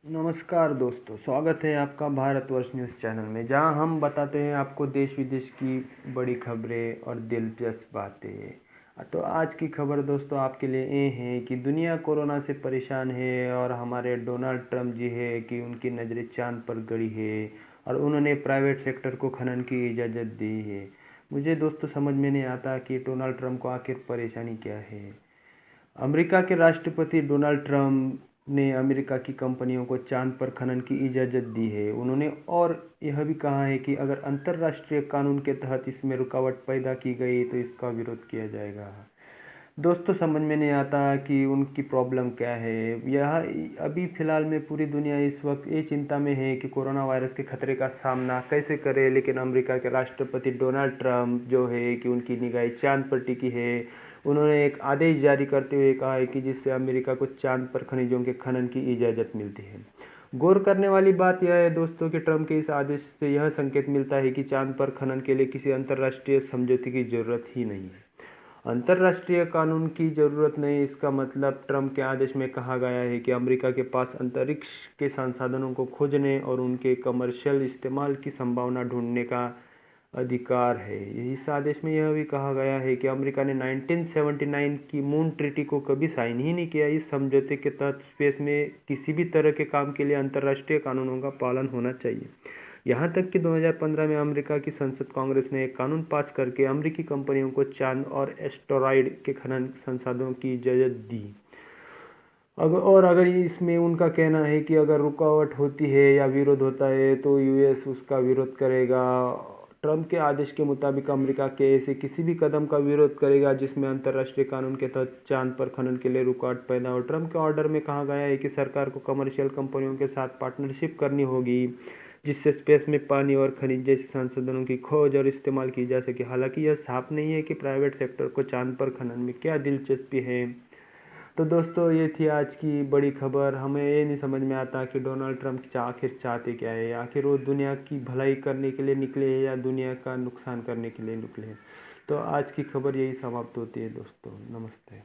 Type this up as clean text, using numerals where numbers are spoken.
नमस्कार दोस्तों, स्वागत है आपका भारतवर्ष न्यूज़ चैनल में, जहां हम बताते हैं आपको देश विदेश की बड़ी खबरें और दिलचस्प बातें। तो आज की खबर दोस्तों आपके लिए ये है कि दुनिया कोरोना से परेशान है और हमारे डोनाल्ड ट्रंप जी है कि उनकी नज़रें चांद पर गड़ी है और उन्होंने प्राइवेट सेक्टर को खनन की इजाज़त दी है। मुझे दोस्तों समझ में नहीं आता कि डोनाल्ड ट्रंप को आखिर परेशानी क्या है। अमेरिका के राष्ट्रपति डोनाल्ड ट्रंप ने अमेरिका की कंपनियों को चांद पर खनन की इजाज़त दी है। उन्होंने और यह भी कहा है कि अगर अंतर्राष्ट्रीय कानून के तहत इसमें रुकावट पैदा की गई तो इसका विरोध किया जाएगा। दोस्तों समझ में नहीं आता कि उनकी प्रॉब्लम क्या है। यह अभी फ़िलहाल में पूरी दुनिया इस वक्त ये चिंता में है कि कोरोना वायरस के खतरे का सामना कैसे करे, लेकिन अमेरिका के राष्ट्रपति डोनाल्ड ट्रंप जो है कि उनकी निगाहें चांद पर टिकी है। उन्होंने एक आदेश जारी करते हुए कहा है कि जिससे अमेरिका को चांद पर खनिजों के खनन की इजाज़त मिलती है। गौर करने वाली बात यह है दोस्तों कि ट्रंप के इस आदेश से यह संकेत मिलता है कि चांद पर खनन के लिए किसी अंतर्राष्ट्रीय समझौते की जरूरत ही नहीं है। अंतर्राष्ट्रीय कानून की ज़रूरत नहीं, इसका मतलब ट्रंप के आदेश में कहा गया है कि अमेरिका के पास अंतरिक्ष के संसाधनों को खोजने और उनके कमर्शियल इस्तेमाल की संभावना ढूंढने का अधिकार है। इस आदेश में यह भी कहा गया है कि अमेरिका ने 1979 की मून ट्रीटी को कभी साइन ही नहीं किया। इस समझौते के तहत स्पेस में किसी भी तरह के काम के लिए अंतर्राष्ट्रीय कानूनों का पालन होना चाहिए। यहाँ तक कि 2015 में अमेरिका की संसद कांग्रेस ने एक कानून पास करके अमेरिकी कंपनियों को चांद और एस्टेरॉयड के खनन संसाधनों की इजाज़त दी। अगर इसमें उनका कहना है कि अगर रुकावट होती है या विरोध होता है तो यूएस उसका विरोध करेगा। ट्रंप के आदेश के मुताबिक अमेरिका के ऐसे किसी भी कदम का विरोध करेगा जिसमें अंतर्राष्ट्रीय कानून के तहत चांद पर खनन के लिए रुकावट पैदा हो। ट्रंप के ऑर्डर में कहा गया है कि सरकार को कमर्शियल कंपनियों के साथ पार्टनरशिप करनी होगी जिससे स्पेस में पानी और खनिज जैसे संसाधनों की खोज और इस्तेमाल की जा सके। हालांकि यह साफ नहीं है कि प्राइवेट सेक्टर को चांद पर खनन में क्या दिलचस्पी है। तो दोस्तों ये थी आज की बड़ी खबर। हमें ये नहीं समझ में आता कि डोनाल्ड ट्रंप आखिर चाहते क्या है। आखिर वो दुनिया की भलाई करने के लिए निकले हैं या दुनिया का नुकसान करने के लिए निकले हैं। तो आज की खबर यही समाप्त होती है दोस्तों। नमस्ते।